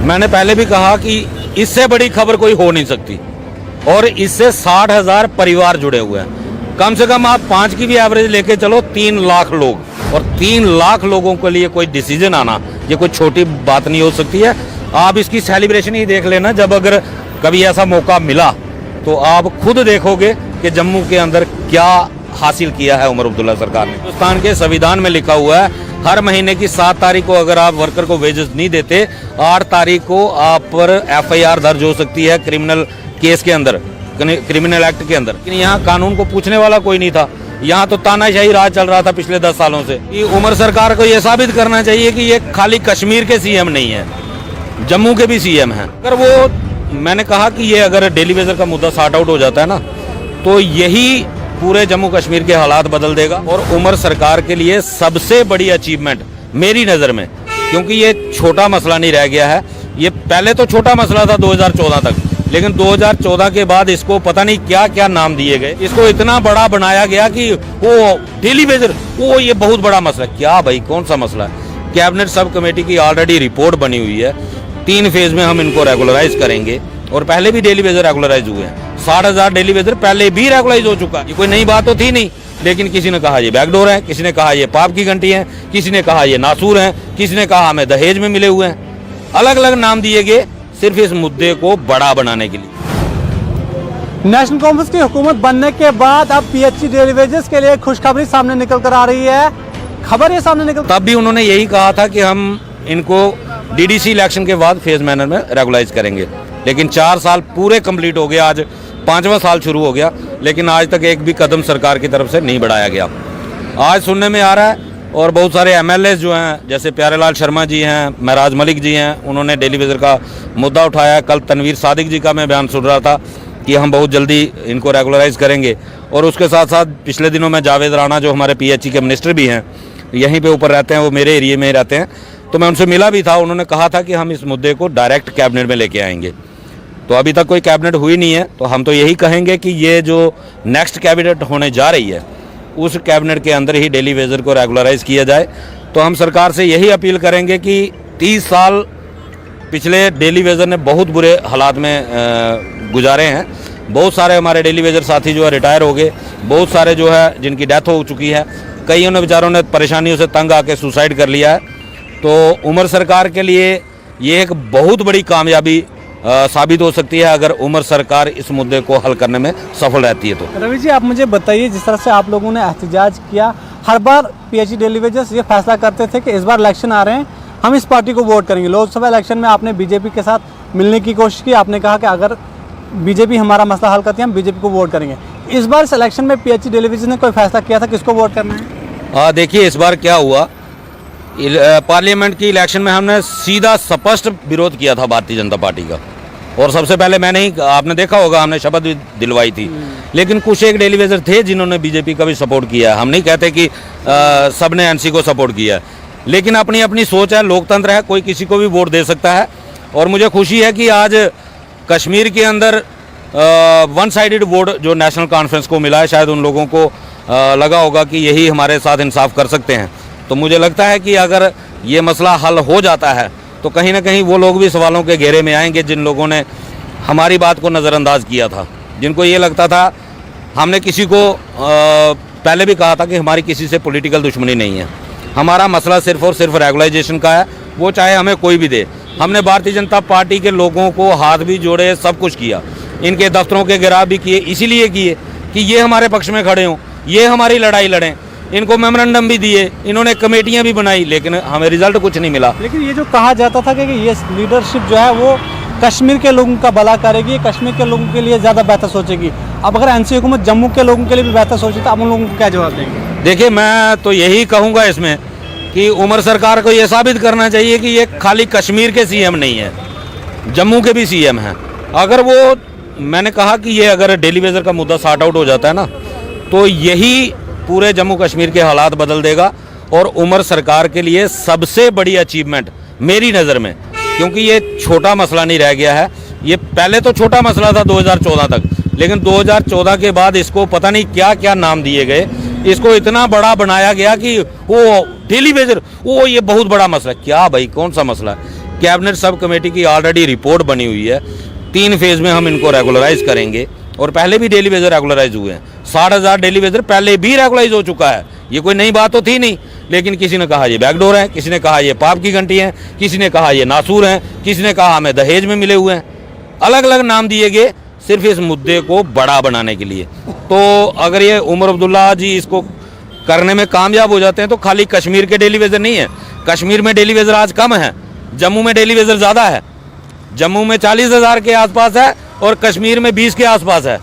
मैंने पहले भी कहा कि इससे बड़ी खबर कोई हो नहीं सकती और इससे 60,000 परिवार जुड़े हुए हैं। कम से कम आप 5 की भी एवरेज लेके चलो, 3 लाख लोग, और 3 लाख लोगों के लिए कोई डिसीजन आना ये कोई छोटी बात नहीं हो सकती है। आप इसकी सेलिब्रेशन ही देख लेना, जब अगर कभी ऐसा मौका मिला तो आप खुद देखोगे कि जम्मू के अंदर क्या हासिल किया है उमर अब्दुल्ला सरकार ने। हिंदुस्तान के संविधान में लिखा हुआ है, हर महीने की 7 तारीख को अगर आप वर्कर को वेजेस नहीं देते, 8 तारीख को आप पर FIR दर्ज हो सकती है क्रिमिनल केस के अंदर, क्रिमिनल एक्ट के अंदर। लेकिन यहाँ कानून को पूछने वाला कोई नहीं था। यहाँ तो तानाशाही राज चल रहा था पिछले 10 सालों से। कि उमर सरकार को यह साबित करना चाहिए कि ये खाली कश्मीर के CM नहीं है, जम्मू के भी CM हैं। अगर वो, मैंने कहा कि ये अगर डेली वेजर का मुद्दा सॉर्ट आउट हो जाता है ना, तो यही पूरे जम्मू कश्मीर के हालात बदल देगा। और उमर सरकार के लिए सबसे बड़ी अचीवमेंट मेरी नज़र में, क्योंकि ये छोटा मसला नहीं रह गया है। ये पहले तो छोटा मसला था 2014 तक, लेकिन 2014 के बाद इसको पता नहीं क्या क्या नाम दिए गए, इसको इतना बड़ा बनाया गया कि वो डेली वेजर, वो ये बहुत बड़ा मसला। क्या भाई, कौन सा मसला है? कैबिनेट सब कमेटी की ऑलरेडी रिपोर्ट बनी हुई है, 3 फेज में हम इनको रेगुलराइज करेंगे, और पहले भी डेली वेजर रेगुलराइज हुए हैं। 60,000 डेली वेजर पहले भी रेगुलराइज हो चुका है। ये कोई नई बात तो थी नहीं, लेकिन किसी ने कहा ये बैकडोर है, किसी ने कहा ये पाप की घंटी है, किसी ने कहा ये नासूर हैं, किसी ने कहा हमें दहेज में मिले हुए हैं। अलग अलग नाम दिए गए सिर्फ इस मुद्दे को बड़ा बनाने के लिए। नेशनल कॉन्फ्रेंस की हुकूमत बनने के बाद अब PHC डेली वेजेस के लिए खुशखबरी सामने निकल कर आ रही है। खबर ये सामने निकल, तब भी उन्होंने यही कहा था कि हम इनको DDC इलेक्शन के बाद फेज मैनर में रेगुलाइज करेंगे, लेकिन 4 साल पूरे कंप्लीट हो गया, आज 5वां साल शुरू हो गया, लेकिन आज तक एक भी कदम सरकार की तरफ से नहीं बढ़ाया गया। आज सुनने में आ रहा है, और बहुत सारे MLAs जो हैं, जैसे प्यारेलाल शर्मा जी हैं, महराज मलिक जी हैं, उन्होंने डेली वेजर का मुद्दा उठाया। कल तनवीर सादिक जी का मैं बयान सुन रहा था कि हम बहुत जल्दी इनको रेगुलराइज करेंगे। और उसके साथ साथ पिछले दिनों में जावेद राणा, जो हमारे PHC के मिनिस्टर भी हैं, यहीं पे ऊपर रहते हैं, वो मेरे एरिए में ही रहते हैं, तो मैं उनसे मिला भी था। उन्होंने कहा था कि हम इस मुद्दे को डायरेक्ट कैबिनेट में लेके आएंगे। तो अभी तक कोई कैबिनेट हुई नहीं है, तो हम तो यही कहेंगे कि ये जो नेक्स्ट कैबिनेट होने जा रही है, उस कैबिनेट के अंदर ही डेली वेजर को रेगुलराइज किया जाए। तो हम सरकार से यही अपील करेंगे कि 30 साल पिछले डेली वेजर ने बहुत बुरे हालात में गुजारे हैं। बहुत सारे हमारे डेली वेजर साथी जो है रिटायर हो गए, बहुत सारे जो है जिनकी डेथ हो चुकी है, कईयों ने बेचारों ने परेशानियों से तंग आके सुसाइड कर लिया है। तो उमर सरकार के लिए ये एक बहुत बड़ी कामयाबी साबित हो सकती है अगर उमर सरकार इस मुद्दे को हल करने में सफल रहती है। तो रवि जी, आप मुझे बताइए, जिस तरह से आप लोगों ने एहतजाज किया, हर बार PHC डेली वेजेस ये फैसला करते थे कि इस बार इलेक्शन आ रहे हैं, हम इस पार्टी को वोट करेंगे। लोकसभा इलेक्शन में आपने BJP के साथ मिलने की कोशिश की, आपने कहा कि अगर BJP हमारा मसला हल करती है हम BJP को वोट करेंगे। इस बार इस इलेक्शन में PHC डेली वेजेस ने कोई फैसला किया था किसको वोट करना है? देखिए, इस बार क्या हुआ, पार्लियामेंट की इलेक्शन में हमने सीधा स्पष्ट विरोध किया था भारतीय जनता पार्टी का, और सबसे पहले मैंने ही, आपने देखा होगा, हमने शपथ भी दिलवाई थी। लेकिन कुछ एक डेली वेजर थे जिन्होंने BJP का भी सपोर्ट किया है। हम नहीं कहते कि सब ने NC को सपोर्ट किया है, लेकिन अपनी अपनी सोच है, लोकतंत्र है, कोई किसी को भी वोट दे सकता है। और मुझे खुशी है कि आज कश्मीर के अंदर 1 साइडेड वोट जो नेशनल कॉन्फ्रेंस को मिला है, शायद उन लोगों को लगा होगा कि यही हमारे साथ इंसाफ कर सकते हैं। तो मुझे लगता है कि अगर ये मसला हल हो जाता है तो कहीं ना कहीं वो लोग भी सवालों के घेरे में आएंगे जिन लोगों ने हमारी बात को नज़रअंदाज किया था, जिनको ये लगता था, हमने किसी को पहले भी कहा था कि हमारी किसी से पॉलिटिकल दुश्मनी नहीं है, हमारा मसला सिर्फ और सिर्फ रेगुलाइजेशन का है, वो चाहे हमें कोई भी दे। हमने भारतीय जनता पार्टी के लोगों को हाथ भी जोड़े, सब कुछ किया, इनके दफ्तरों के घेराव भी किए, इसीलिए किए कि ये हमारे पक्ष में खड़े हों, ये हमारी लड़ाई लड़ें। इनको मेमोरेंडम भी दिए, इन्होंने कमेटियां भी बनाई, लेकिन हमें रिजल्ट कुछ नहीं मिला। लेकिन ये जो कहा जाता था कि ये लीडरशिप जो है वो कश्मीर के लोगों का भला करेगी, कश्मीर के लोगों के लिए ज़्यादा बेहतर सोचेगी, अब अगर NC हुकूमत जम्मू के लोगों के लिए भी बेहतर सोचे तो आप उन लोगों को क्या जवाब देंगे? देखिए, मैं तो यही कहूँगा इसमें कि उमर सरकार को ये साबित करना चाहिए कि ये खाली कश्मीर के CM नहीं है, जम्मू के भी CM हैं। अगर वो, मैंने कहा कि ये अगर डेली वेजर का मुद्दा सॉर्ट आउट हो जाता है ना, तो यही पूरे जम्मू कश्मीर के हालात बदल देगा। और उमर सरकार के लिए सबसे बड़ी अचीवमेंट मेरी नज़र में, क्योंकि ये छोटा मसला नहीं रह गया है, ये पहले तो छोटा मसला था 2014 तक, लेकिन 2014 के बाद इसको पता नहीं क्या क्या नाम दिए गए, इसको इतना बड़ा बनाया गया कि वो डेली वेजर, वो ये बहुत बड़ा मसला। क्या भाई, कौन सा मसला है? कैबिनेट सब कमेटी की ऑलरेडी रिपोर्ट बनी हुई है। 3 फेज में हम इनको रेगुलराइज करेंगे और पहले भी डेली वेजर रेगुलराइज हुए हैं। 60,000 डेली वेजर पहले भी रेगुलराइज हो चुका है, ये कोई नई बात तो थी नहीं। लेकिन किसी ने कहा ये बैकडोर है, किसी ने कहा ये पाप की घंटी है, किसी ने कहा ये नासूर हैं, किसी ने कहा हमें दहेज में मिले हुए हैं। अलग अलग नाम दिए गए सिर्फ इस मुद्दे को बड़ा बनाने के लिए। तो अगर ये उमर अब्दुल्ला जी इसको करने में कामयाब हो जाते हैं तो खाली कश्मीर के डेली वेजर नहीं है, कश्मीर में डेली वेजर आज कम है, जम्मू में डेली वेजर ज़्यादा है। जम्मू में 40,000 के आसपास है और कश्मीर में 20 के आसपास है।